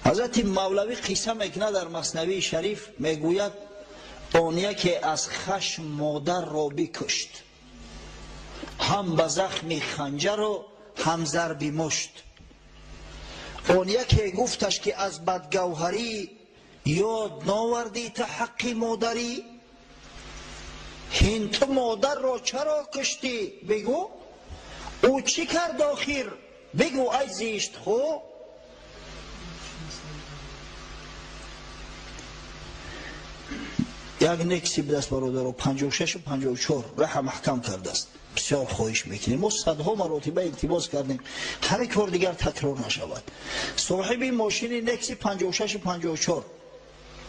حضرت مولوی قصه میکنه در مثنوی شریف، میگوید آن یکی از خشم مادر را بکشت، هم به زخم خنجر و هم ضرب مشت. آن یکی گفتش که از بدگوهری یاد ناوردی تا حق مادری، هین تو مادر را چرا کشتی بگو، او چی کرد آخر بگو ای زشت خو. یک نکسی به دست برادر 56 و 54 ره محکم کرده است. بسیار خواهش میکنیم، ما صدها مراتبه التماس کردیم همه کار دیگر تکرار نشود. صاحب ماشین نکسی 56 و 54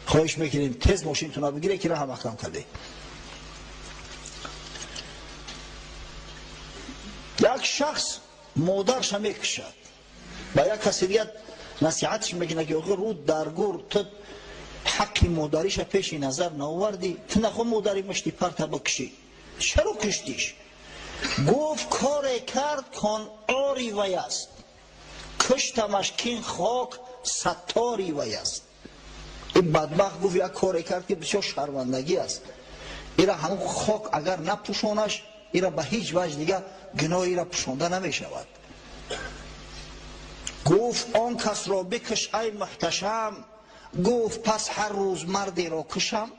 خواهش میکنیم تیز ماشین تون بگیره که ره محکم کرده. یک شخص مادرش میکشد، با یک کسی دیگر نصیحتش میکنه که آخه رو درگور تو حق مادریش پیش نظر ناوردی، تو نخوا مادری مشتی پرت بکشی، چرا کشتیش؟ گفت کار کرد کن آری وی است، کشتمش کین خاک ستاری وی است. این بدبخت گفت یک کار کرد که بسیار شرمندگی است، ایرا همون خاک اگر نپوشانش ایرا به هیچ وجه دیگه گناه ایرا پوشانده نمی شود. گفت آن کس را بکش ای محتشم، گفت پس هر روز مردی را کشم.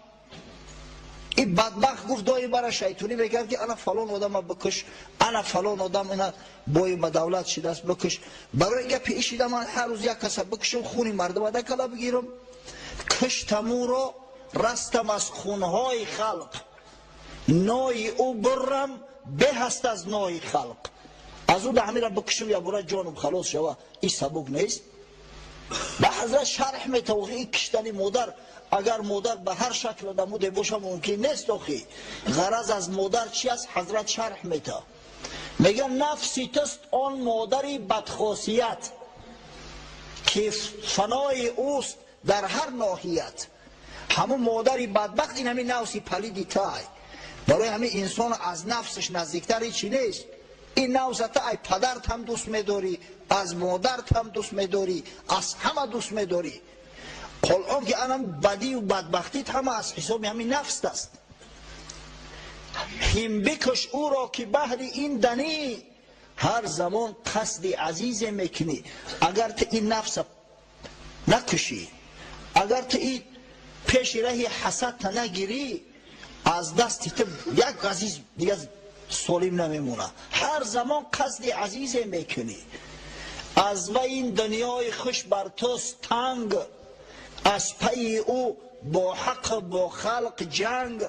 این بدبخت گفت دایی برای شیطونی بگرد که انا فلان آدم بکش، انا فلان آدم اینا بای به دولت شده است بکش. برای گپی ایشیده من هر روز یک کس بکشم خونی مردم بده کلا بگیرم. کشتم او را رستم از خونهای خلق، نای او برم به هست از نای خلق. از او به همین را بکشم یا برای جانم خلاص شوه، این سبک نیست. به حضرت شرح میتوخی این کشتن مادر، اگر مادر به هر شکل نموده باشه ممکن نیست. آخی غرض از مادر چی است؟ حضرت شرح میته میگه نفسی تست آن مادری بدخاصیت که فنای اوست در هر ناحیت. همون مادری بدبخت این همین نفسی پلیدی تای، برای همین انسان از نفسش نزدیکتری چی نیست. این نفست ای پدرت هم دوست میداری، از مادرت هم دوست میداری، از همه دوست میداری. قرآن که انم بدی و بدبختیت همه از حساب همین نفس است. هم بکش او را که بهر این دنی، هر زمان قصد عزیز میکنی. اگر تو این نفس نکشی، اگر تو این پیش راه حسد تا نگیری، از دست تو یک عزیز دیگه سالم نمیمونه. هر زمان قصد عزیز میکنی. از و این دنیای خوش بر توست تنگ، از پی او با حق با خلق جنگ.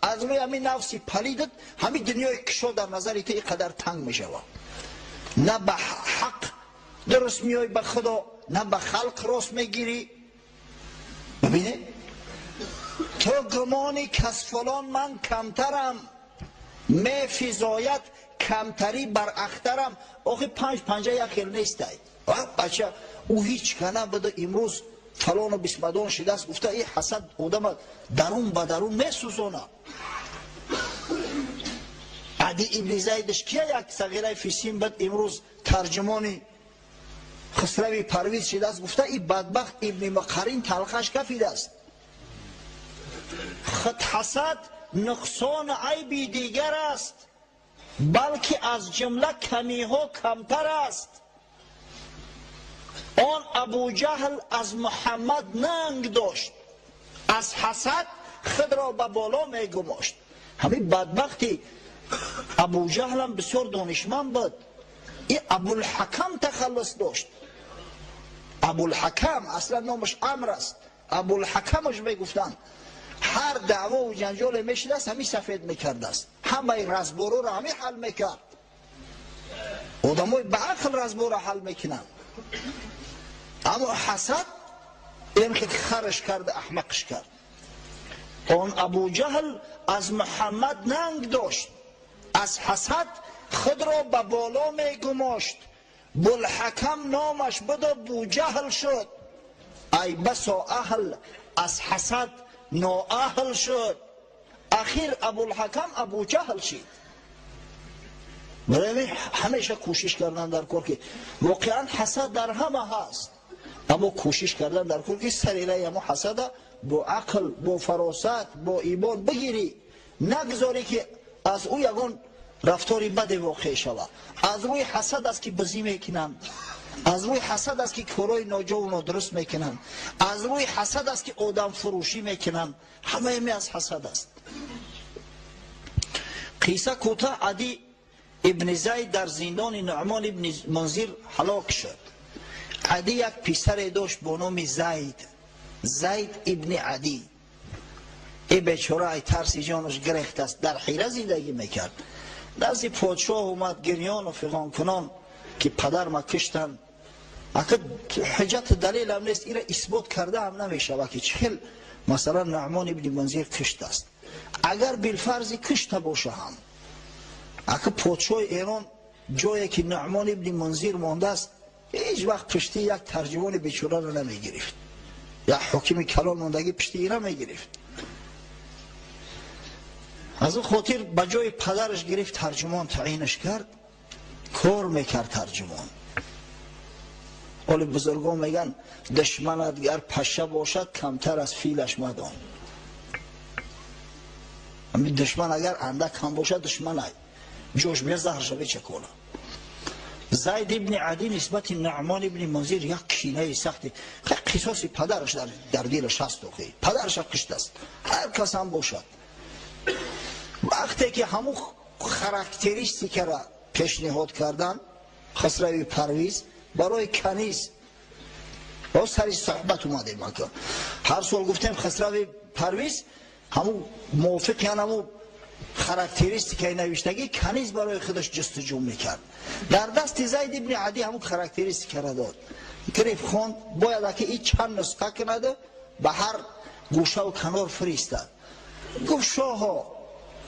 از روی همین نفسی پلیدت همین دنیای کشو در نظر تو اینقدر تنگ میشوه. نه به حق درست میای به خدا، نه به خلق راست میگیری. ببینه تو گمانی که از فلان من کمترم، می فضایت کمتری بر اخترم. آخه 5 یک خیل نیست. بچه او هیچ کنه بده امروز فلان و بسمدان شده است، گفته این حسد آدم درون به درون می سوزانه. عدی ابن زیدش که یک صغیره فیسیم بد امروز ترجمانی خسروی پرویز شده است، گفته این بدبخت ابن مقرین تلخش کفیده است. خود حسد نقصان عیبی دیگر است، بلکه از جمله کمی ها کمتر است. آن ابو جهل از محمد ننگ داشت، از حسد خود را به بالا می گماشت. همین بدبختی ابو جهل هم بسیار دانشمند بود. این ابوالحکم تخلص داشت. ابوالحکم اصلا نامش عمرو است، ابوالحکمش می گفتن. هر دعوا و جنجال میشد است همین سفید میکرده است، همه رزبارو را همین حل میکرد. آدمای به عقل رزبارو را حل میکنن. اما حسد این که خرش کرد احمقش کرد. آن ابو جهل از محمد ننگ داشت، از حسد خود را به بالا میگماشت. بوالحکم نامش بد بو جهل شد، ای بسا اهل از حسد نااهل شد. اخیر ابوالحکم ابو جهل شد. برای همیشه کوشش کردن در کار که واقعا حسد در همه هست، اما کوشش کردن در کل که سریره اما حسد با عقل با فراست با ایمان بگیری، نگذاری که از او یگان رفتاری بد واقع شود. از روی حسد است که بزی میکنن، از روی حسد است که کارهای ناجا و نادرست میکنن، از روی حسد است که آدم فروشی میکنن، همه می از حسد است. قصه کوتاه، عدی ابن زید در زندان نعمان ابن منذر هلاک شد. عدی یک پسر داشت با نام زید ابن عدی. این بیچاره ای ترس جانش گرفت است، در حیره زندگی میکرد. نزد پادشاه اومد گریان و فغان کنان که پدر ما کشتن. اگر حجت دلیل هم نیست، ایره اثبات کرده هم نمیشه که چهل مثلا نعمان ابن منذر کشت است. اگر بالفرض کشته باشه هم، اگر پادشاه ایران جایی که نعمان ابن منذر مانده است هیچ وقت پشتی یک ترجمان بیچاره رو نمیگرفت، یا حکم کلان ماندگی پشتی ایره میگرفت. از اون خاطر بجای پدرش گرفت ترجمان تعیینش کرد، کار میکرد ترجمان. ولی بزرگان میگن دشمنت گر پشه باشد کمتر از فیلش مدان. همین دشمن اگر اندک هم باشد دشمن ای جوش بیا زهر شوی چه کنه. زید ابن عدی نسبت نعمان ابن منذر یک کینه سختی، قصاص پدرش در دلش هست. پدرش کشته است، هر کس هم باشد. وقتی که همون خاراکتریستیک را پیشنهاد کردن خسروی پرویز برای کنیز با سری صحبت اومده مکه. هر سال گفتیم خسروی پرویز همون موافق، یعنی همون خاراکتریستیک نوشتگی کنیز برای خودش جستجو میکرد. در دست زید ابن عدی همون خاراکتریستیک را داد، گرفت خوند، باید که این چند نسخه کنده به هر گوشه و کنار فرستاد. گفت شاها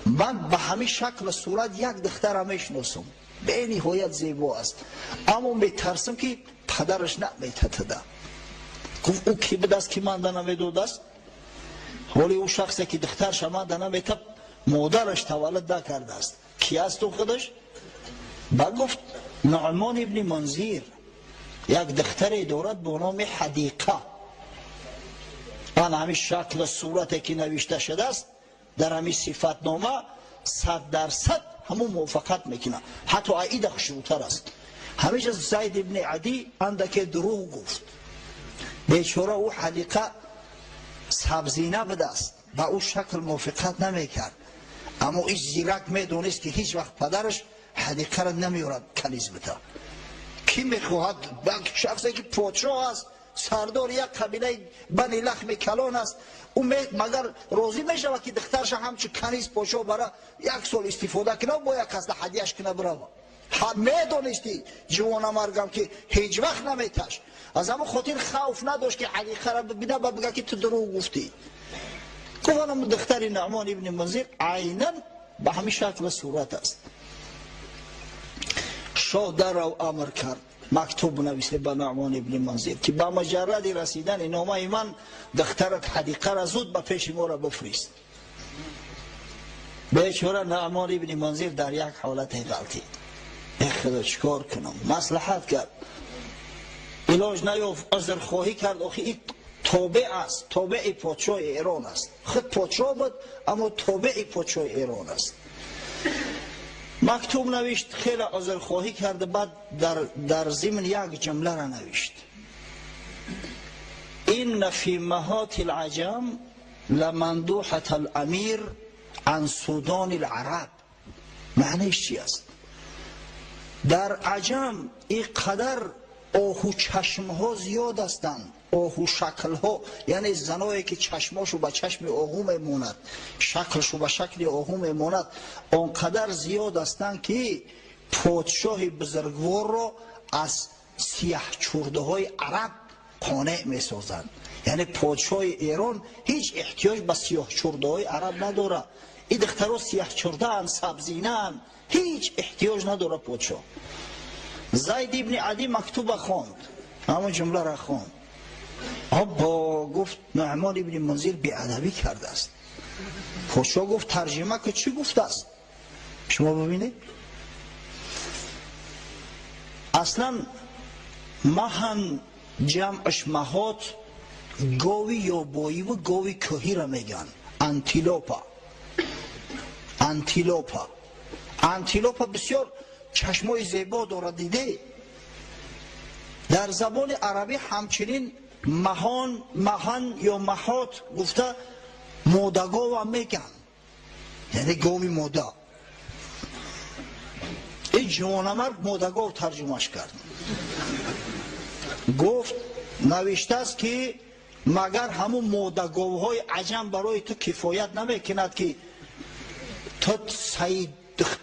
من به همین شکل و صورت یک دختر میشناسم، به نهایت زیبا است، اما میترسم که پدرش نمیتده. گفت او کی به دست که من نمیداد است؟ ولی او شخصی که دخترش من نمیتد مادرش تولد نکرده است. کی است او خودش؟ با گفت نعمان ابن منذر یک دختری دارد به نام حدیقه. آن همین شکل و صورتی که نوشته شده است در همین صفت نامه 100% همون موافقت میکنه، حتی عید خشوتر است. همیشه زید ابن عدی اندک دروغ گفت. بیچاره او حدیقه سبزینه بده است، با او شکل موافقت نمیکرد، اما ایش زیرک میدونست که هیچ وقت پدرش حدیقه را نمیورد کنیز بده. کی میخواهد؟ شخصی که پادشاه است، سردار یک قبیله بنی لخم کلان است، او مگر راضی میشود که دخترش همچه کنیز پاشا برای یک سال استفاده کنه با یک قصد هدیهش کنه برای میدونستی جوان مرگم که هیچ وقت نمیتش. از همون خاطر خوف نداشت که حقیقه را ببینه و بگه که تو دروغ گفتی. گفتم دختر نعمان ابن منذر عیناً به همین شکل و صورت است. شاه در رو امر کرد مکتوب نویسه به نعمان ابن منذر که با مجرد رسیدن نامه من دخترت حدیقه را زود به پیش ما را بفرست. بیچاره نعمان ابن منذر در یک حالت غلطی، خدا چیکار کنم؟ مصلحت کرد، علاج نیافت، عذرخواهی کرد. آخه این تابع است، تابع پادشاه ایران است. خود پادشاه بود اما تابع پادشاه ایران است. مکتوب نوشت، خیلی عذرخواهی کرده، بعد در ضمن یک جمله را نوشت: این فی مهات العجم لمندوحة الامیر عن سودان العرب. معنیش چی است؟ در عجم اینقدر آهو چشم ها زیاد هستند، آهو شکل ها، یعنی زنایی که چشماشو به چشم آهو میموند، شکلشو به شکل آهو میموند، آنقدر زیاد هستند که پادشاه بزرگوار را از سیاه چرده های عرب قانع میسازند. یعنی پادشاه ایران هیچ احتیاج به سیاه چرده های عرب نداره. این دخترها سیاه چرده هستند، سبزینه هستند، هیچ احتیاج نداره پادشاه. زید ابن عدی مکتوب خواند، همون جمله را خواند. با گفت نعمان ابن منذر بی‌ادبی کرده است. پادشاه گفت ترجمه که چی گفته است؟ شما ببینید. اصلا مهن جمعش مهات گاوی یابایی و گاوی کوهی را میگن. انتیلوپا. انتیلوپا بسیار چشمای زیبا دارد دیده. در زبان عربی همچنین مهان یا مهات گفته مودگاو هم میگن، یعنی گاوی مودا. این جوانمرد مودگاو ترجمهش کرد. گفت نوشته است که مگر همون مودگاوهای عجم برای تو کفایت نمیکند که تو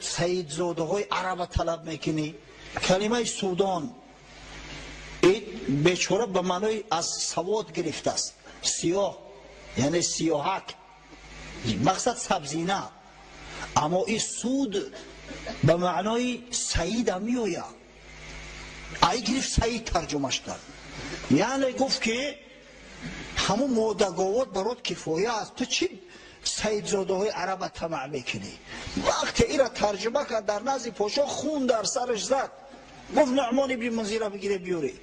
سید زاده های عرب طلب میکنی؟ کلمه سودان این بیچاره به معنای از سواد گرفته است، سیاه یعنی سیاهک، مقصد سبزی نه، اما این سود به معنای سید هم میوید. ای گرفت سید ترجمهش کرد، یعنی گفت که همون مودگاوات برات کفایه است، تو چی سید زاده های عرب طمع میکنی؟ وقتی این را ترجمه کرد در نزد پاشا خون در سرش زد، گفت نعمان ابن منذر را بگیره بیاری.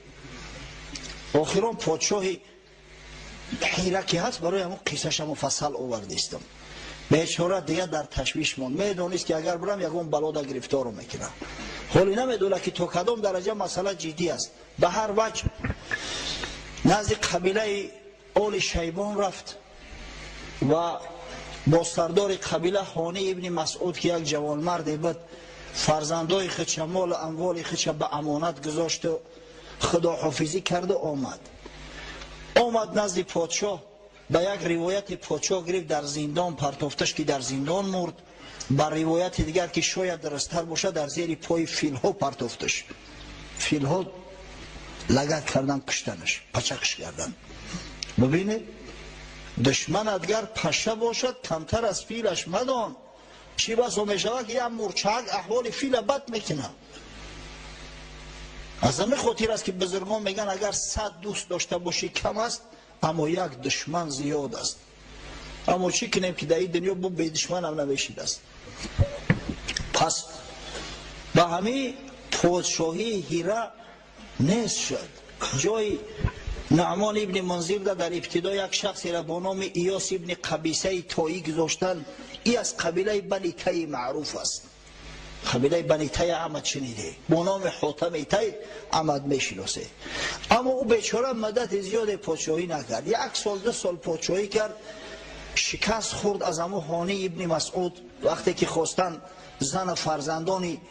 آخران پادشاهی حیره که هست برای همون قصهش مفصل آوردیستم. بیچاره دیگه در تشویش ماند، میدونست که اگر برم یکون بلادا گرفتار رو میکنم. حالی نمیدونه که تو کدام درجه مسئله جدی است. به هر وجه نزد قبیله آل شیبان رفت و با سردار قبیله هانی ابن مسعود که یک جوانمردی بود، فرزندای خودش مال و اموال خودش به امانت گذاشت و خداحافظی کرد و آمد نزد پادشاه. به یک روایت پادشاه گرفت در زندان پرتافتش که در زندان مرد. بر روایت دیگر که شاید درست‌تر باشه در زیر پای فیل‌ها پرتافتش. فیل‌ها لگد کردن کشتنش، پچکش کردن. ببینید دشمنت گر پشه باشد کمتر از فیلش مدان. چی بسا میشود که یک مرچک احوال فیل بد میکنه. از همه خاطر است که بزرگان میگن اگر 100 دوست داشته باشی کم است، اما یک دشمن زیاد است. اما چی کنیم که در این دنیا با به دشمن هم نوشید است. پس به همین پادشاهی هیره نیست شد. جای نعمان ابن منذر در ابتدا یک شخصی را با نام ایاس ابن قبیسه تایی گذاشتن. ای از قبیله بنی تی معروف است. قبیله بنی تی احمد شنیده، با نام حاتم تی احمد میشناسه. اما او بیچاره مدت زیاد پادشاهی نکرد. 1 سال 2 سال پادشاهی کرد، شکست خورد از امو هانی ابن مسعود. وقتی که خواستن زن فرزندانی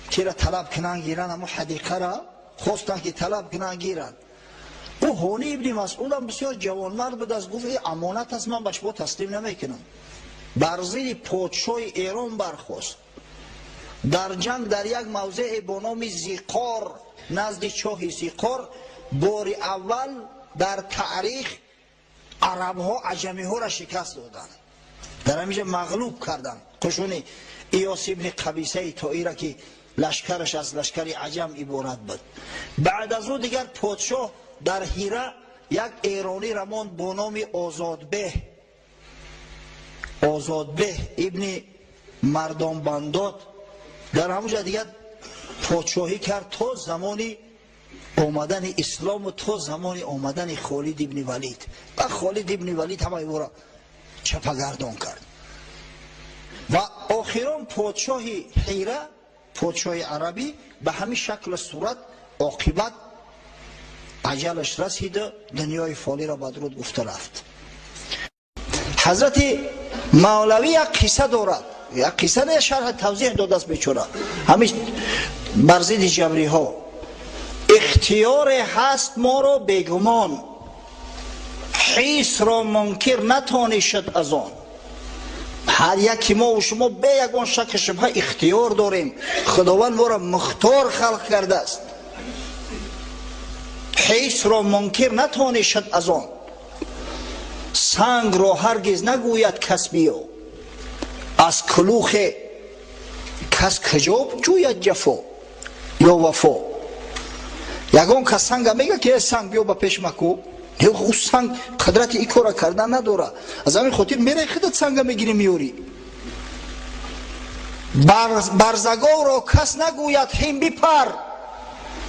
که را طلب کنن گیرن، امو حدیقه را خواستن که طلب کنن گیرن. او هانی ابن مسعود هم بسیار جوانمرد بود، از گفت امانت است من به شما تسلیم نمیکنم. بر ضد پادشاه ایران برخاست. در جنگ در یک موضع با نام زیقار نزد چاه زیقار بار اول در تاریخ عرب ها عجمی ها را شکست دادن، در همیشه مغلوب کردن. قشون ایاس ابن قبیسه تایی را که لشکرش از لشکر عجم عبارت بود. بعد از او دیگر پادشاه در هیره یک ایرانی را ماند با نام آزادبه ابن مردان بنداد. در همونجا دیگر پادشاهی کرد تا زمانی آمدن اسلام و تا زمانی آمدن خالد ابن ولید. و خالد ابن ولید همه او را چپگردان کرد و آخران پادشاهی حیره، پادشاه عربی، به همین شکل صورت عاقبت اجلش رسید، دنیای فانی را بدرود گفته رفت. حضرت مولوی یک قصه دارد، یک قصه نه شرح توضیح داده است بیچاره. همیشه بر ضد جبری ها اختیار هست ما را بیگمان، حیث را منکر نتانی شد از آن. هر یکی ما و شما به یگان شک شبه اختیار داریم. خداوند ما را مختار خلق کرده است. حیث را منکر نتانی شد از آن، سنگ را هرگز نگوید کس بیا، از کلوخ کس کجاب جوید جفا یا وفا. یگان کس سنگ میگه که سنگ بیا به پیش مکو، او سنگ قدرت ای کار کردن نداره. از همین خاطر میره خودت سنگ میگیری میوری. برزگاه را کس نگوید هین بپر،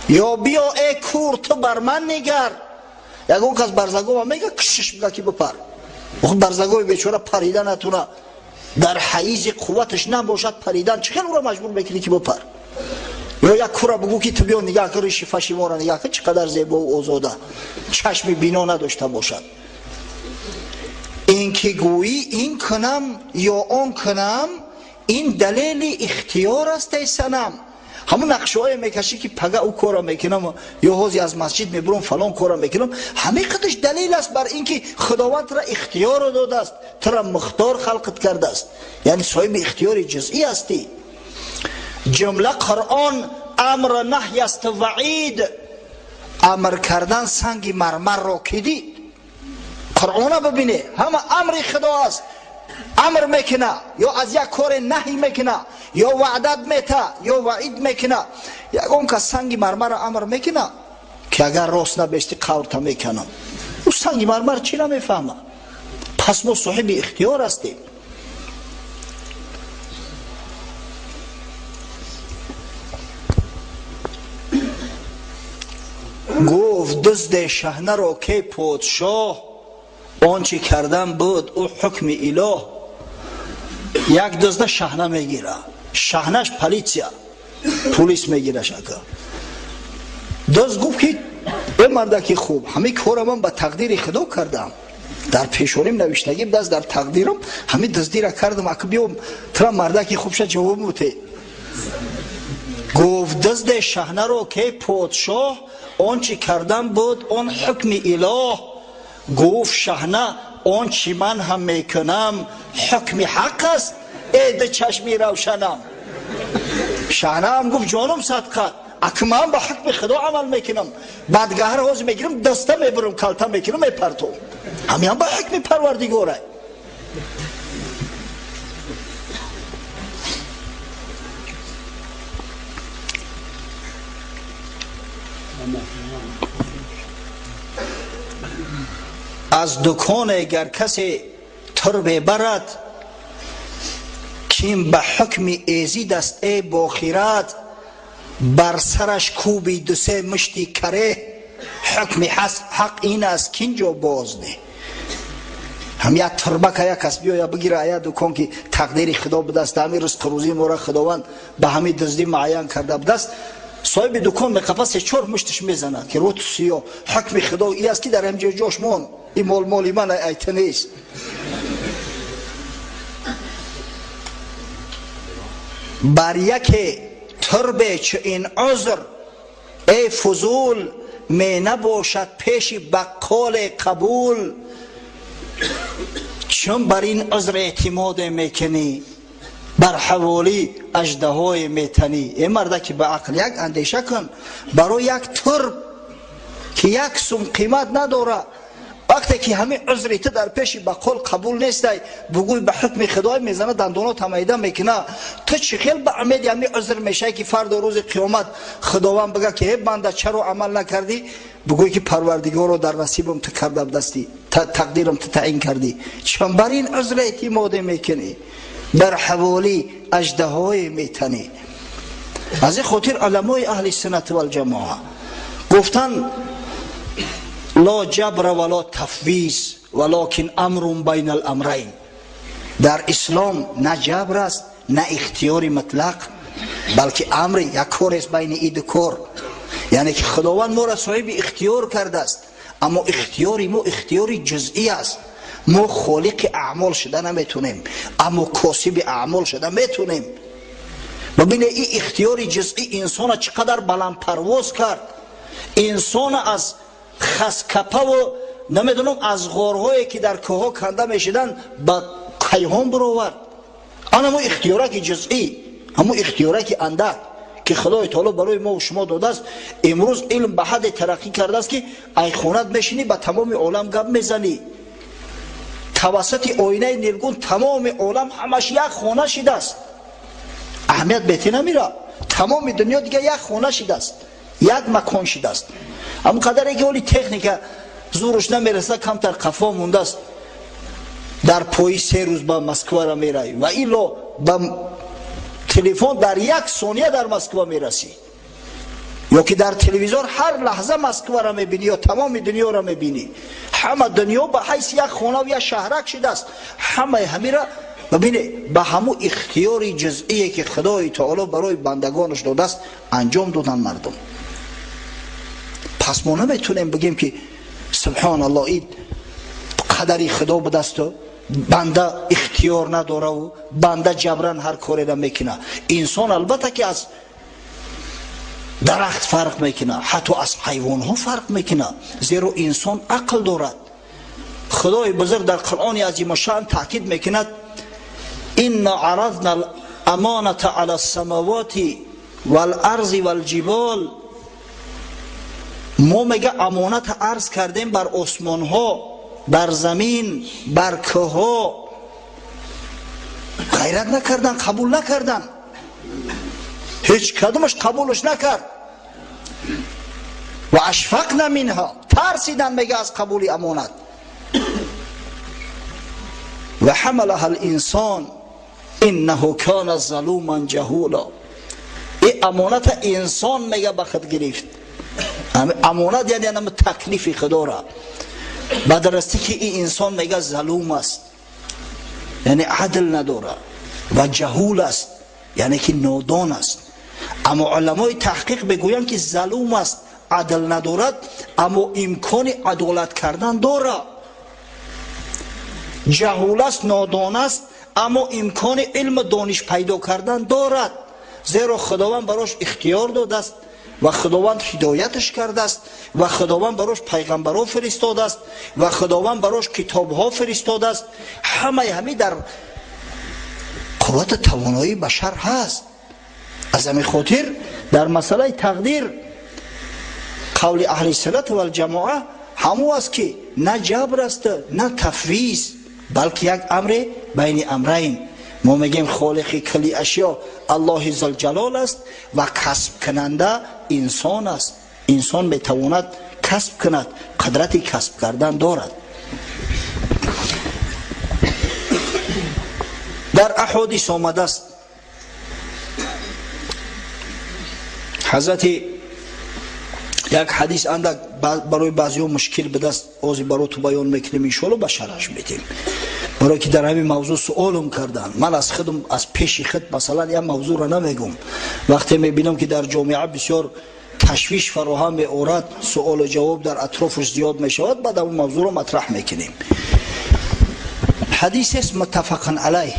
یا بیا ای کور تو بر من نگر. یگون کس برزگو میگه کشش میگه که بپر. وقت برزگوی بیچاره پریدن نتونه، در حیز قوتش نباشد پریدن، چقدر او را مجبور میکنی که بپر؟ یا یک کورا بگو که تو بیا نگاه کن شفا شما را نگاه کن چقدر زیبا و آزاده، چشم بینا نداشته باشد. این که گویی این کنم یا آن کنم، این دلیل اختیار است ای صنم. همون نقشه های میکشی که پگه او کارا میکنم یا حوزی از مسجد میبرم فلان کارا میکنم، همه قدش دلیل است بر اینکه خداوند را اختیار داده است، تو را مختار خلقت کرده است، یعنی صاحب اختیار جزئی هستی. جمله قرآن امر نهی است وعید. امر کردن سنگ مرمر را که دید، قرآن ببینه همه امر خدا است، امر میکنه یا از یک کار نهی میکنه یا وعدت میته یا وعید میکنه. یکون که سنگ مرمر امر میکنه که اگر راست نبشتی قورت میکنم، او سنگ مرمر چی نمیفهمه؟ پس ما صاحب اختیار هستیم. گفت دزد شحنه را که پادشاه، آنچه کردن بود او حکم اله. یک دزد شحنه میگیره، شحنهش پلیس میگیره شکر. دزد گفت که ای مردکی خوب، همه کار من به تقدیر خدا کردم، در پیشونیم نوشتگیم دست در تقدیرم همه دزدی را کردم، اگه بیام ترا مردکی خوب شد جواب موته. گفت دزد شحنه را که پادشاه، آنچه کردن بود آن حکم اله. گفت شحنه آنچه من هم میکنم حکم حق است، عید چشمی روشنم. شحنه هم گفت جانم صدقه، اگه من با حکم خدا عمل میکنم، بعد هر روز میگیرم دسته میبرم کلته میکنم میپرتم، همین هم با حکم پروردگاره. از دکان اگر کسی تر ببرد، کیم به حکم ایزی دست ای باخیرت. بر سرش کوبی دو سه مشتی کره، حکم حق این است که اینجا باز نه. هم یا تربک یا کس بیا یا بگیره یا دکان که تقدیر خدا بدست، همین رزق روزی مورا خداوند به همین دزدی معین کرده بدست، صاحب دکان به قفس چهار مشتش میزنه که رو تو سیا حکم خدا ای است که در همجا جاش مون، این مالی من ایت نیست. بر یک تربه چه این عذر ای فضول، می نباشد پیش بقال قبول. چون بر این عذر اعتماد میکنی، بر حوالی اژدهای میتنی. ای مرده که به عقل یک اندیشه کن، برای یک ترب که یک سوم قیمت نداره، وقتی که همین عذری تو در پیش بقال قبول نیستی، بگوی به حکم خدای میزنه دندانات میده میکنه، تو چه خیل به امید همین عذر میشه که فردا روز قیامت خداوند بگه که ای بنده چرا عمل نکردی؟ بگوی که پروردگار رو در نصیبم تو کرده دستی، تقدیرم تو تعیین کردی. چون بر این عذر اعتماد میکنی، در حوالی اژدهای میتنی. از این خاطر علمای اهل سنت و الجماعه گفتن لا جبر ولا تفویض ولکن امر بین الامرین. در اسلام نه جبر است نه اختیاری مطلق، بلکه امر یک کار است بین این دو کار. یعنی که خداوند ما را صاحب اختیار کرده است، اما اختیاری ما اختیاری جزئی است. ما خالق اعمال شده نمیتونیم، اما کاسب اعمال شده میتونیم. ببینه این اختیاری جزئی انسان چقدر بلند پرواز کرد. انسان از خسکپه و نمیدونم از غارهایی که در کوه ها کنده میشدن به کیهان برآورد. آن همون اختیارک جزئی، همون اختیارک اندک که خدای تعالی برای ما و شما داده است. امروز علم به حد ترقی کرده است که ای خونت میشینی به تمام عالم گپ میزنی، توسط آینه نیلگون تمام عالم همش یک خانه شده است، اهمیت بهتی نمیره. تمام دنیا دیگه یک خانه شده است، یک مکان شده است. اما قدری که اولی تکنیک زورش نمیرسه، کمتر قفا مونده است. در پای 3 روز به مسکو را میره و ایلا به تلفن در 1 ثانیه در مسکو میرسی. یا که در تلویزیون هر لحظه مسکو را میبینی یا تمام دنیا را میبینی. همه دنیا به حیث یک خانه و یک شهرک شده است. همه را ببینه به همون اختیاری جزئی که خدای تعالی برای بندگانش داده است انجام دادن مردم. پس ما نمیتونیم بگیم که سبحان الله این قدری خدا به دست بنده اختیار نداره و بنده جبران هر کاری را میکنه. انسان البته که از درخت فرق میکنه، حتی از حیوان ها فرق میکنه، زیرا انسان عقل دارد. خدای بزرگ در قرآن عظیم شأن تاکید میکند إنا عرضنا الأمانة على السماوات والأرض والجبال. ما میگه امانت عرض کردیم بر آسمان ها، بر زمین، بر کوه ها. غیرت نکردن، قبول نکردن، هیچ کدومش قبولش نکرد. و اشفقنا منها، ترسیدن میگه از قبول امانت. و حملها الانسان انه کان ظلوما جهولا. این امانت انسان میگه به خود گرفت. امانت یعنی هم تکلیف خدا را بدرستی که این انسان میگه ظلوم است، یعنی عدل نداره، و جهول است یعنی که نادان است. اما علمای تحقیق بگویند که ظلوم است، عدل ندارد، اما امکان عدالت کردن داره. جهول است، نادان است، اما امکان علم دانش پیدا کردن دارد، زیرا خداوند براش اختیار داده است و خداوند هدایتش کرده است و خداوند براش پیغمبرها فرستاده است و خداوند براش کتابها فرستاده است. همه در قوت توانایی بشر هست. از همین خاطر در مسئله تقدیر قول اهل سنت و الجماعه همو است که نه جبر است نه تفویض، بلکه یک امر بین امرین. ما میگیم خالق کلی اشیا الله ذوالجلال است و کسب کننده انسان است. انسان میتواند کسب کند، قدرت کسب کردن دارد. در احادیث آمده است حضرت یک حدیث اندک برای بعضی ها مشکل به دست آزی برای تو بیان میکنیم، انشاءالله به شرحش میدیم، برای که در همین موضوع سوالم کردن. من از خودم از پیش خود مثلا یک موضوع را نمیگم، وقتی میبینم که در جامعه بسیار تشویش فراهم می‌آورد، سوال و جواب در اطرافش زیاد میشود، بعد اون موضوع را مطرح میکنیم. حدیث است متفق علیه،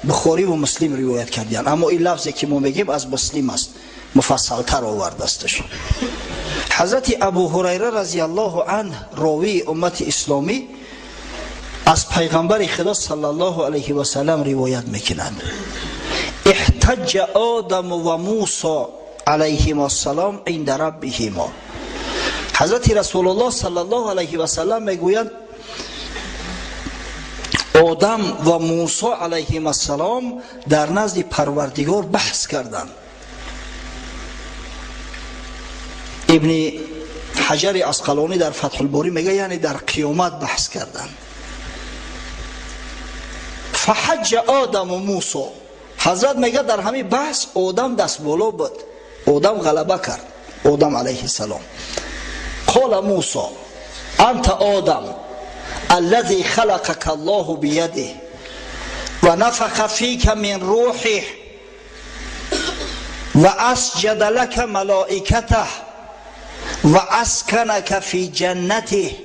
بخاری و مسلم روایت کردن، اما این لفظی که ما میگیم از مسلم است، مفصل تر آورده استش. حضرت ابو هریره رضی الله عنه راوی امت اسلامی از پیغمبر خدا صلی الله علیه و سلم روایت میکنند احتج آدم و موسی علیهما السلام عند ربهما. حضرت رسول الله صلی الله علیه و سلم میگویند آدم و موسی علیهما السلام در نزد پروردگار بحث کردند. ابن حجر عسقلانی در فتح الباری میگه یعنی در قیامت بحث کردن. فحج آدم و موسی، حضرت میگه در همین بحث آدم دست بالا بود، آدم غلبه کرد، آدم علیه السلام. قال موسی انت آدم الذي خلقك الله بيده ونفخ فيك من روحه واسجد لك ملائكته و اسکنک فی جنته.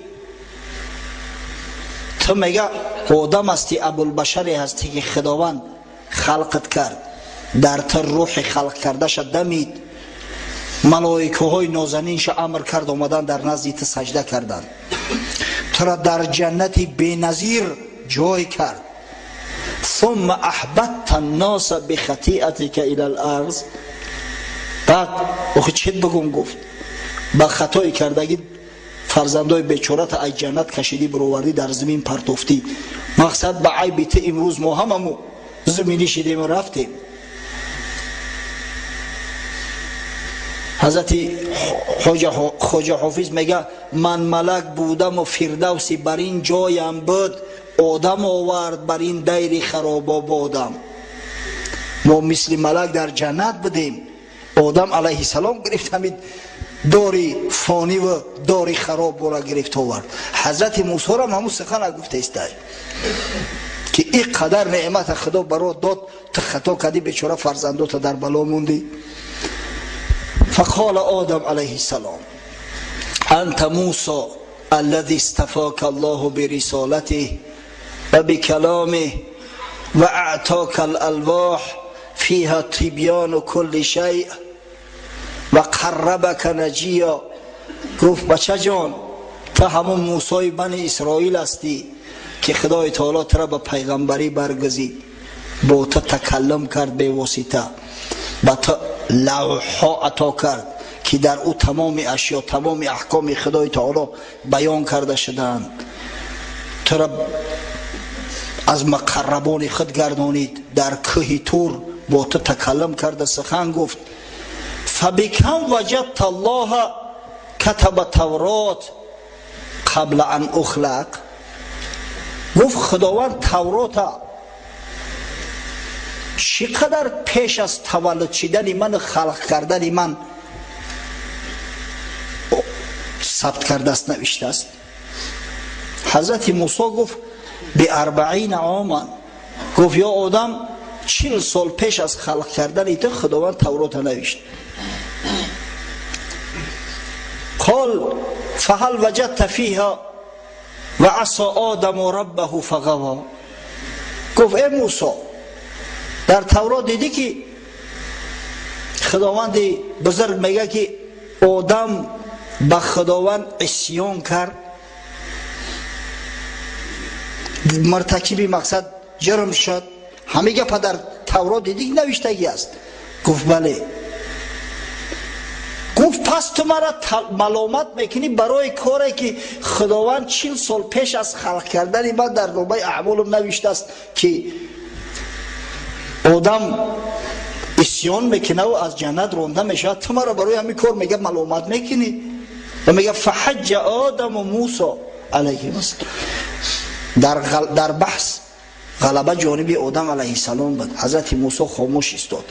تو میگه آدم هستی، ابوالبشری هستی که خداوند خلقت کرد، در تو روح خلق کرده شد دمید، ملائکه های نازنینش امر کرد آمدن در نزدیت سجده کردن، تو را در جنت بی‌نظیر جای کرد. ثم احببت الناس بخطیئتک الی الارض. بعد چت بگم گفت با خطایی کردگی فرزندای بیچارت از جنت کشیدی برآوردی در زمین پرتافتی، مقصد به عیب تو امروز ما هممون زمینی شدیم و رفتیم. حضرت خواجه حافظ میگه من ملک بودم و فردوسی بر این جایم بود، آدم آورد بر این دیر خراب آبادم. ما مثل ملک در جنت بودیم، آدم علیه السلام گرفت همین داری فانی و داری خراب بولا گرفت آورد. حضرت موسی را همون سخن گفته است که این قدر نعمت خدا برات داد تو خطا کردی بیچاره فرزندات در بلا موندی. فقال آدم علیه السلام انت موسی الذي استفاك الله برسالته و بكلامه و اعطاك الالواح فيها تبيان كل شيء و قربك نجيا. گفت بچه جان تو همون موسی بنی اسرائیل هستی که خدای تعالی تو را به پیغمبری برگزید، با تو تکلم کرد به واسطه، با تو لوح‌ها عطا کرد که در او تمام اشیا تمام احکام خدای تعالی بیان کرده شدند. تو را از مقربان خود گردانید، در کوه طور با تو تکلم کرده سخن گفت. فبکم وجدت الله کتب تورات قبل ان اخلق. گفت خداوند تورات چقدر پیش از تولد شدن من خلق کردن من ثبت کرده است، نوشته است. حضرت موسی گفت به 40 عاما. گفت یا آدم 40 سال پیش از خلق کردن تو خداوند تورات نوشت. قال فهل وجدت فيها و عصى آدم ربه فغوا. گفت ای موسی در تورات دیدی که خداوند بزرگ میگه که آدم به خداوند عصیان کرد، مرتکب مقصد جرم شد. همه گپ در تورات دیدی نوشتگی است. گفت بله. گفت پس تو مرا ملامت میکنی برای کاری که خداوند 40 سال پیش از خلق کردن من در نامه اعمالم نوشته است که آدم عصیان میکنه و از جنت رانده میشه، تو مرا برای همین کار میگه ملامت میکنی. و میگه فحج آدم و موسی علیه السلام. در بحث غلبه جانب آدم علیه السلام بود. حضرت موسی خاموش استاد.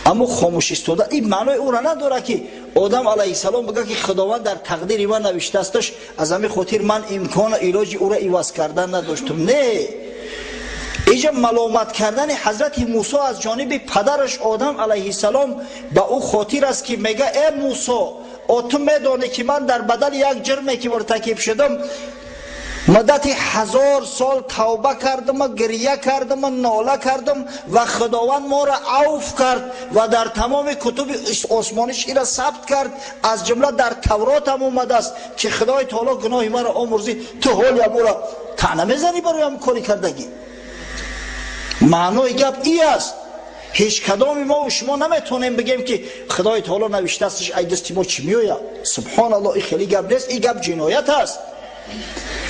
اما خاموش استاده این معنای او را نداره که آدم علیه السلام بگه که خداوند در تقدیر من نوشته استش، از همین خاطر من امکان علاج او را عوض کردن نداشتم. نه، اینجا ملامت کردن حضرت موسی از جانب پدرش آدم علیه السلام به او خاطر است که میگه ای موسی تو میدانی که من در بدل یک جرمی که مرتکب شدم مدت 1000 سال توبه کردم، گریه کردم، ناله کردم و خداوند ما را عفو کرد و در تمام کتب آسمانیش این را ثبت کرد، از جمله در تورات هم اومده است که خدای تعالی گناه ما را آمرزی. تو حال ما را طعنه میزنی برای هم کاری کردگی. معنای گپ ای است. هیچ کدام ما و شما نمیتونیم بگیم که خدای تعالی نوشته استش ای دستی ما چی میوید. سبحان الله، این خیلی گپ نیست، این گپ جنایت است.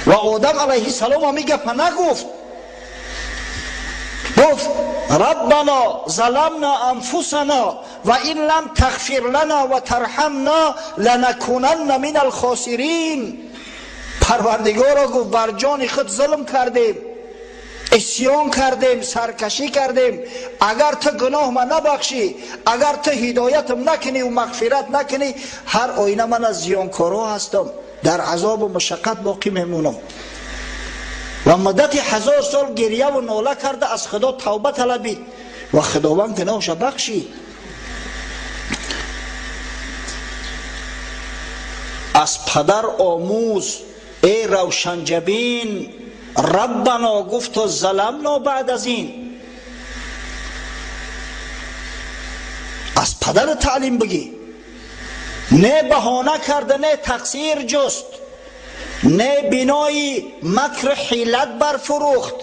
و آدم علیه السلام هم گپ نگفت. گفت ربنا ظلمنا انفسنا و این لم تغفر لنا و ترحمنا لنکونن من الخاسرین. پروردگارا گفت بر جان خود ظلم کردیم، عصیان کردیم، سرکشی کردیم. اگر تو گناه من نبخشی، اگر تو هدایتم نکنی و مغفرت نکنی، هر آینه من از زیانکارا هستم، در عذاب و مشقت باقی میمونم. و مدت 1000 سال گریه و ناله کرده، از خدا توبه طلبید و خداوند گناهش بخشید. از پدر آموز ای روشنجبین. ربنا گفت و ظلمنا. بعد از این از پدر تعلیم بگی، نه بهانه کرده، نه تقصیر جست، نه بنای مکر حیلت برفروخت.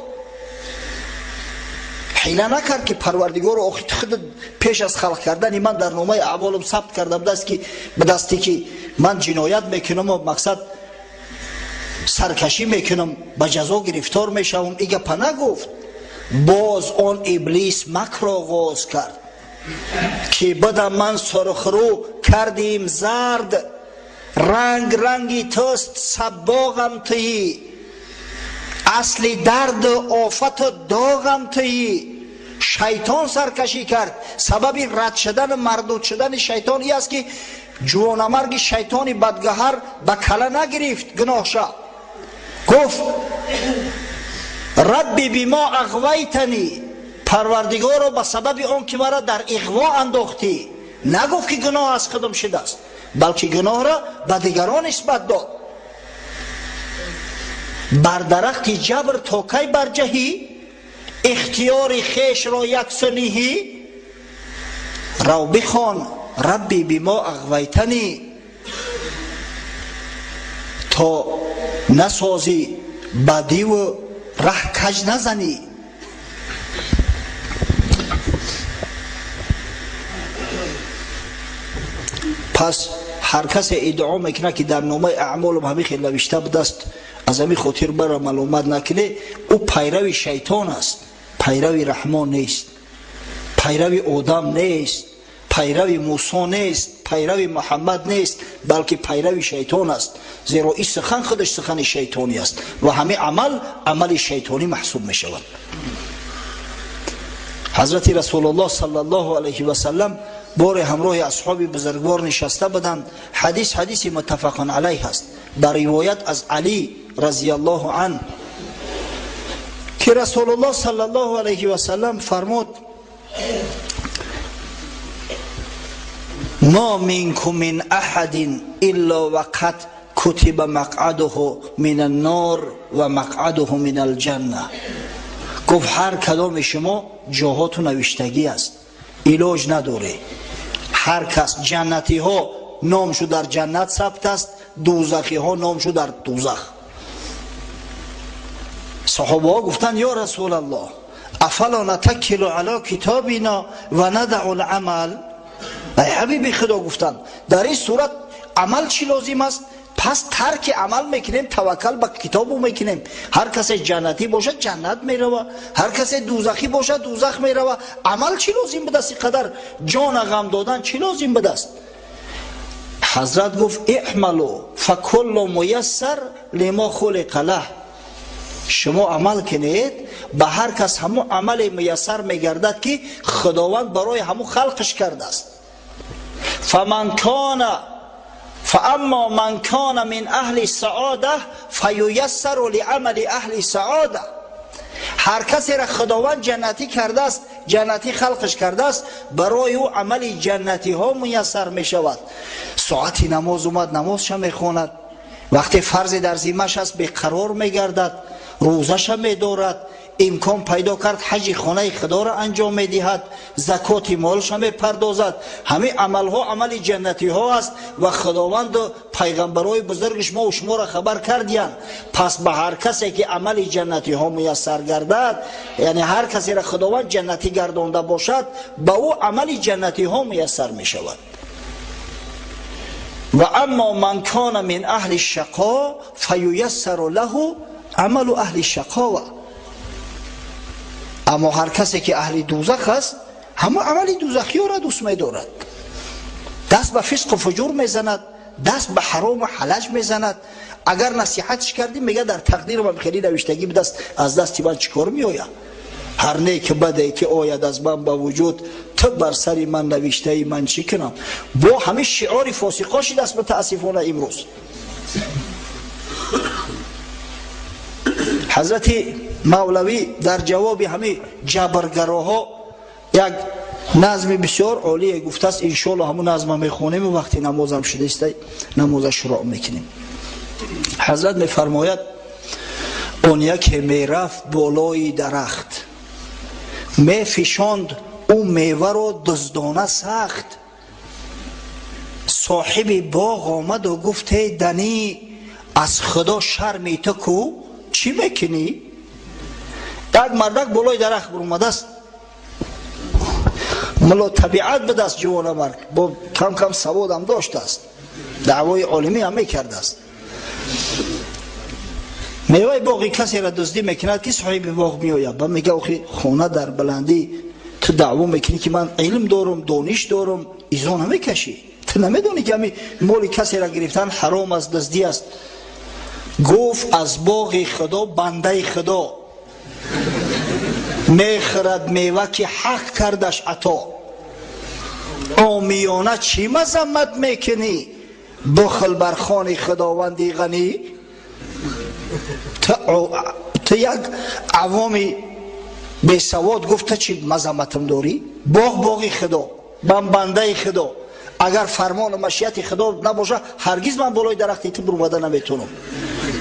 حیله نکرد که پروردگار آخی خود پیش از خلق کردن من در نامه اعمالم ثبت کردم دست که به دستی که من جنایت میکنم و مقصد سرکشی میکنم، به جزا گرفتار میشم. ایگه پنه گفت. باز آن ابلیس مکر آغاز کرد که بدم من سرخرو کردیم زرد، رنگ رنگی توست صباغم تویی، اصل درد آفت داغم تویی. شیطان سرکشی کرد. سبب رد شدن مردود شدن شیطان ای است که جوانمرگ شیطان بدگهر به کله نگرفت گناهشا. گفت ربی بما اغویتنی، پروردگارا به سبب آن که مرا در اغوا انداختی. نگفت که گناه از خودم شده است، بلکه گناه را به دیگران نسبت داد. بر درخت جبر تا کی برجهی، اختیار خیش را یکسانیهی. رو بخوان ربی بما اغویتنی تا نسازی بدی و ره کج نزنی. پس هر کس ادعا میکنه که در نامه اعمال همین خیلی نوشته بوده است، از همین خاطر برای معلومات نکنه، او پیرو شیطان است، پیرو رحمان نیست، پیرو آدم نیست، پیرو موسی نیست، پیرو محمد نیست، بلکه پیرو شیطان است. زیرا این سخن خودش سخن شیطانی است و همه عمل شیطانی محسوب می شود. حضرت رسول الله صلی الله علیه و سلم بار همراه اصحاب بزرگوار نشسته بودند. حدیث متفق علیه است، در روایت از علی رضی الله عنه که رسول الله صلی الله علیه و سلم فرمود ما منکم من احد الا وقد کتب مقعده من النار و مقعده من الجنه. گفت هر کدام شما جاهاتون نوشتگی است، علاج نداره. هر کس جنتی ها نامشو در جنت ثبت است، دوزخی ها نامشو در دوزخ. صحابه ها گفتند یا رسول الله افلا نتکل علی کتابنا و ندع العمل. ای حبیب خدا، گفتند در این صورت عمل چی لازم است؟ پس ترک عمل میکنیم، توکل به کتابو میکنیم. هر کسی جنتی باشد جنت میروه، هر کسی دوزخی باشد دوزخ میروه. عمل چی لازم بده است؟ قدر جان غم دادن چی لازم بده است؟ حضرت گفت اعملوا فکل میسر لما خلق له. شما عمل کنید، به هر کس همون عمل میسر میگردد که خداوند برای همون خلقش کرده است. فاما من کان من اهل سعاده فییسر لعمل اهل سعاده. هر کسی را خداوند جنتی کرده است، جنتی خلقش کرده است، برای او عمل جنتی ها میسر می شود. ساعتی نماز اومد نمازش می خواند، وقتی فرض در ذمه‌اش است بیقرار می گردد، روزش می دارد، امکان پیدا کرد حج خانه خدا را انجام می دهد، زکات مالش می پردازد. همه عمل ها عمل جنتی ها است و خداوند و پیغمبرای بزرگش ما و شما را خبر کردیان. پس به هر کسی که عمل جنتی ها میسر گردد، یعنی هر کسی را خداوند جنتی گردانده باشد، به او عمل جنتی ها میسر می شود. و اما من کان من اهل الشقا فییسر له عمل اهل الشقاوه. اما هر کسی که اهل دوزخ است، همه عمل دوزخی را دوست می دارد. دست به فسق و فجور می زند، دست به حرام و حلج می زند. اگر نصیحتش کردیم میگه در تقدیر من خیلی نوشتگی به دست، از دستی من چیکار می آید؟ هر نیک بده که آید از من با وجود، تو بر سری من نوشته ای، من چی کنم؟ با همه شعار فاسقاشی دست متاسفانه امروز. حضرت مولوی در جواب همه جبرگراها یک نظم بسیار عالی گفته است. انشاءالله همون نظم میخونیم و وقتی نمازم شده است نماز شروع میکنیم. حضرت میفرماید اون یک میرفت بالای درخت، میفشاند او میوه را دزدانه سخت. صاحب باغ آمد و گفت ای دنی، از خدا شرمی تو کو چی میکنی؟ یک مردک بالای درخت برآمده است، ملا طبیعت بده است، جوان مرد با کم کم سواد هم داشته است، دعوای عالمی هم میکرده است. میوه باغی کسی را دزدی میکند که صاحب باغ میآید و میگه اخی خونه در بلندی تو دعوا میکنی که من علم دارم دانش دارم، ایزان نمیکشی؟ تو نمیدونی که همین مال کسی را گرفتن حرام است، دزدی است؟ گفت از باغ خدا بنده خدا میخرد میوه که حق کردش عطا. عامیانه چی مذمت میکنی؟ بخل بر خوان خداوندی غنی. تو یک عوامی به سواد گفته چی مذمتم داری؟ باغی خدا، من بنده خدا، اگر فرمان و مشیت خدا نباشه هرگز من بالای درخت تو برآمده نمیتونم.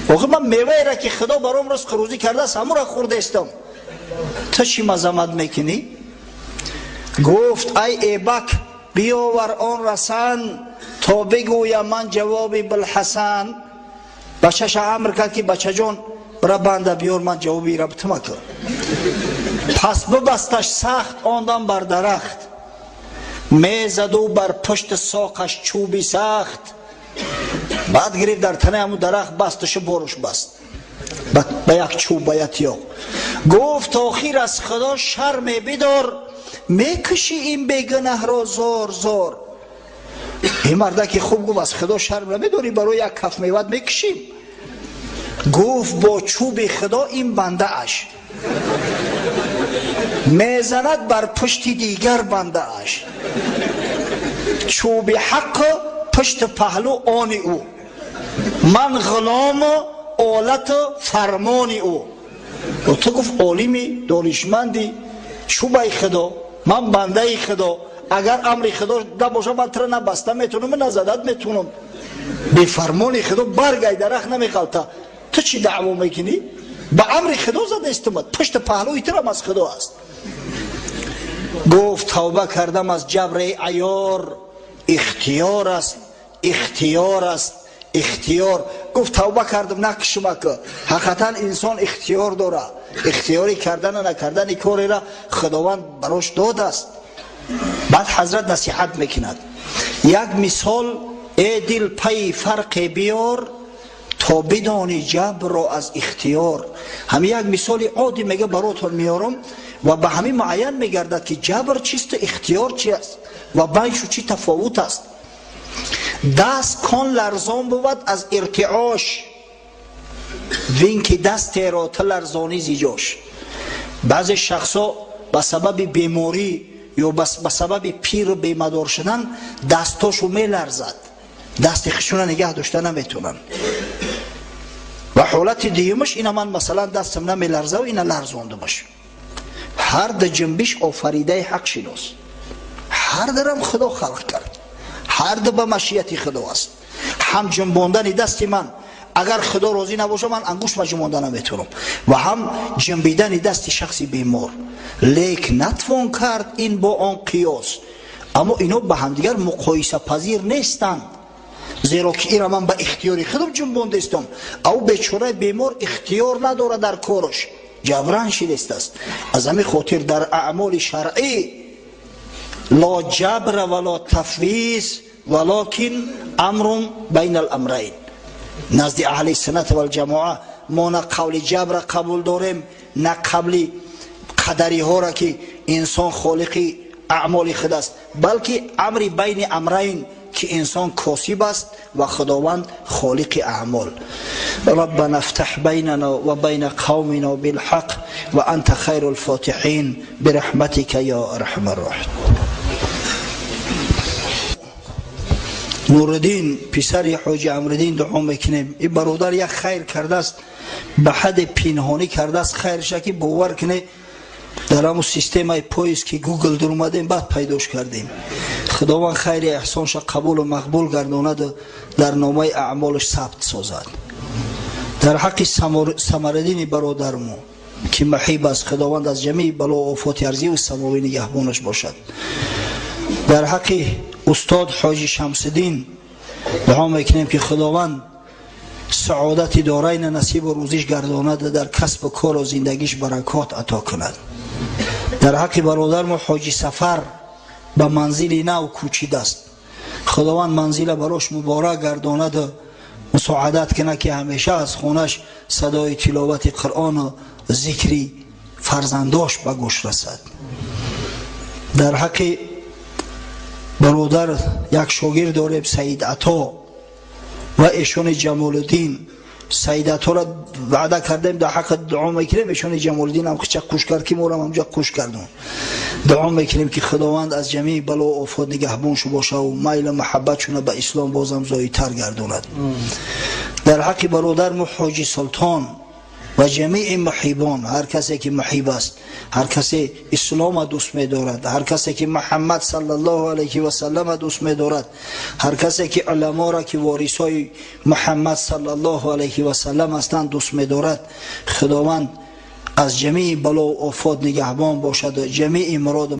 آخه من میوه را که خدا برام رزق روزی کرده است همون را خورده استم، تو چی مذمت میکنی؟ گفت ای ایبک بیاور آن رسن تا بگویم من جوابی بالحسن. بچه‌ش امر کرد که بچه جان برای بنده بیار من جوابی را بتم کرد. پس ببستش سخت آندم بر درخت، میزد و بر پشت ساقش چوبی سخت. بعد گرفت در تنه همون درخت بستش بارش بست به یک چوب به یک تیغ. گفت آخر از خدا شرم بدار، میکشی این بیگنه را زار زار. این مردک خوب گفت از خدا شرم نمیداری برای یک کف میوه میکشیم؟ گفت با چوب خدا این بنده اش میزند بر پشت دیگر بنده اش. چوب حق پشت پهلو آن او، من غلام آلت فرمان او. و تو گفت عالمی دانشمندی، چوب خدا، من بنده خدا، اگر امر خدا نباشه من تر نبسته میتونم نزدت میتونم، به فرمان خدا برگای درخت نمیخلته. تو چی دعوا میکنی؟ به امر خدا زده استمد، پشت پهلوی ترم از خدا است. گفت توبه کردم از جبر عیار، اختیار است اختیار است اختیار. گفت توبه کردم نکشم که حقیقتا انسان اختیار داره، اختیاری کردن و نکردن کاری را خداوند براش داده است. بعد حضرت نصیحت میکند یک مثال ای دل پی فرق بیار تا بدانی جبر را از اختیار. همین یک مثال عادی میگه براتون میارم و به همین معین میگردد که جبر چیست و اختیار چی است و بینشو چی تفاوت است. دست کان لرزان بود از ارتعاش، وین که دست را تو لرزانی زیجاش. بعضی شخصا به سبب بیماری یا به سبب پیر و بیمدار شدن دستاشو میلرزد، دست خشونه نگه داشته نمیتونن. و حالت دیگه‌اش اینه من مثلا دستم نمیلرزه و اینه لرزاندمش. هر ده جنبش آفریده حق شناس، هر درم خدا خلق کرد، هر ده به مشیت خدا است. هم جنباندن دست من اگر خدا راضی نباشه من انگوش ما جنبانده نمیتونم، و هم جنبیدن دست شخصی بیمار. لیک نتوان کرد این با آن قیاس، اما اینا به هم دیگر مقایسه پذیر نیستند. زیرا که این را من به اختیاری خودم جنبانده استم، او بیچاره بیمار اختیار نداره در کارش، جبران شده است. از همین خاطر در اعمال شرعی لا جبر ولا تفویض ولکن امر بین الامرین. نزد اهل سنت و الجماعه ما نه قول جبر قبول داریم نه قبل قدری ها را که انسان خالق اعمال خود است، بلکه امر بین امرین که انسان کاسب است و خداوند خالق اعمال. ربنا افتح بیننا و بین قومنا بالحق و انت خیر الفاتحین برحمتك یا ارحم الراحمین. نوردین پسر حاجی عمرالدین دعا میکنیم این برادر یک خیر کرده است، به حد پنهانی کرده است خیرش که باور کنه در همون سیستم پاییز که گوگل در اومدیم بعد پیداش کردیم. خداوند خیر احسانش قبول و مقبول گرداند، در نامه اعمالش ثبت سازد. در حق ثمرالدین برادرمون که محیب است، خداوند از جمیع بلا و آفات ارضی و سماوی نگهبانش باشد. در حق استاد حاجی شمس‌الدین دعا میکنیم که خداوند سعادت دارین نصیب و روزیش گرداند، در کسب و کار و زندگیش برکات عطا کند. در حق برادر ما حاجی سفر به منزل نو کوچیده است، خداوند منزل براش مبارک گرداند، مساعدت کنه که همیشه از خونش صدای تلاوت قرآن و ذکری فرزنداش به گوش رسد. در حق برادر یک شاگرد داریم سید عطا و ایشون جمال الدین، سیدت ها را وعده کردیم در حق دعا میکنیم. ایشون جمال الدین هم خچک کوش کرد که مورم همجا کوش کردون. دعا میکنیم که خداوند از جمیع بلا و آفات نگهبان شو باشه و میل محبت شونه به اسلام بازم زایی‌تر گرداند. در حق برادر حاجی سلطان و جمیع محبان، هر کسی که محب است، هر کسی اسلام دوست می‌دارد، هر کسی که محمد صلی الله علیه و سلم دوست می‌دارد، هر کسی که علما را که وارثای محمد صلی الله علیه و سلم هستند دوست می‌دارد، خداوند از جمیع بلا و آفات نگهبان باشد و جمیع مراد